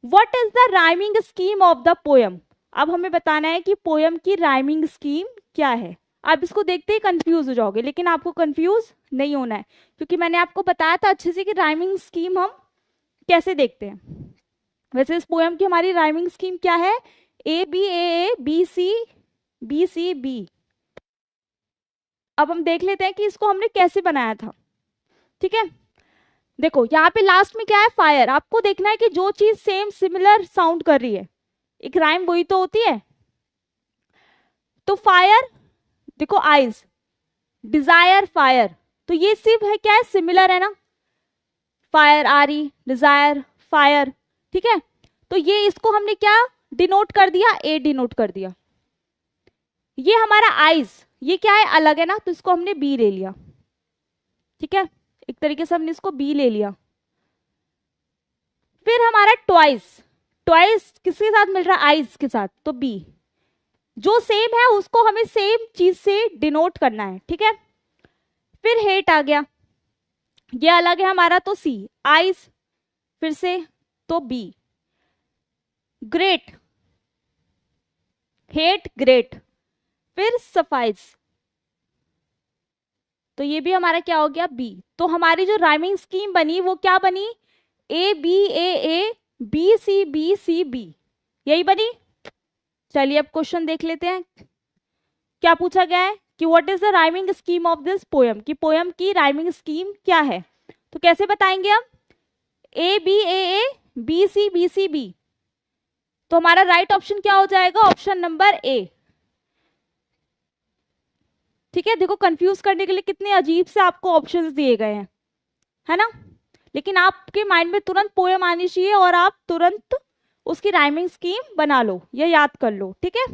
What is the rhyming scheme of the poem. अब हमें बताना है कि पोयम की राइमिंग स्कीम क्या है। आप इसको देखते ही कंफ्यूज हो जाओगे, लेकिन आपको कंफ्यूज नहीं होना है, क्योंकि मैंने आपको बताया था अच्छे से कि राइमिंग स्कीम हम कैसे देखते हैं। वैसे इस पोयम की हमारी राइमिंग स्कीम क्या है, ए बी सी बी। अब हम देख लेते हैं कि इसको हमने कैसे बनाया था। ठीक है, देखो यहाँ पे लास्ट में क्या है, फायर। आपको देखना है कि जो चीज सेम सिमिलर साउंड कर रही है, एक राइम वही तो होती है। तो फायर, देखो आइज, डिजायर फायर, तो ये सिर्फ है क्या है, सिमिलर है ना, फायर आ रही, डिजायर फायर। ठीक है, तो ये इसको हमने क्या डिनोट कर दिया, ए डिनोट कर दिया। ये हमारा आइज, ये क्या है, अलग है ना, तो इसको हमने बी ले लिया। ठीक है, एक तरीके से हमने इसको बी ले लिया। फिर हमारा ट्वाइस, ट्वाइस किसके साथ मिल रहा है, आइज के साथ, तो बी। जो सेम है उसको हमें सेम चीज से डिनोट करना है। ठीक है, फिर हेट आ गया, ये अलग है हमारा, तो सी। आइज फिर से, तो बी। ग्रेट, हेट ग्रेट, फिर सफाइज, तो ये भी हमारा क्या हो गया, बी। तो हमारी जो राइमिंग स्कीम बनी वो क्या बनी, ए बी सी बी, यही बनी। चलिए अब क्वेश्चन देख लेते हैं, क्या पूछा गया है कि what is the rhyming scheme of this poem, कि पोयम की राइमिंग स्कीम क्या है। तो कैसे बताएंगे हम, ए बी सी बी, तो हमारा राइट ऑप्शन क्या हो जाएगा, ऑप्शन नंबर ए। ठीक है, देखो कंफ्यूज करने के लिए कितने अजीब से आपको ऑप्शंस दिए गए हैं, है ना, लेकिन आपके माइंड में तुरंत पोयम आनी चाहिए और आप तुरंत उसकी राइमिंग स्कीम बना लो या याद कर लो। ठीक है,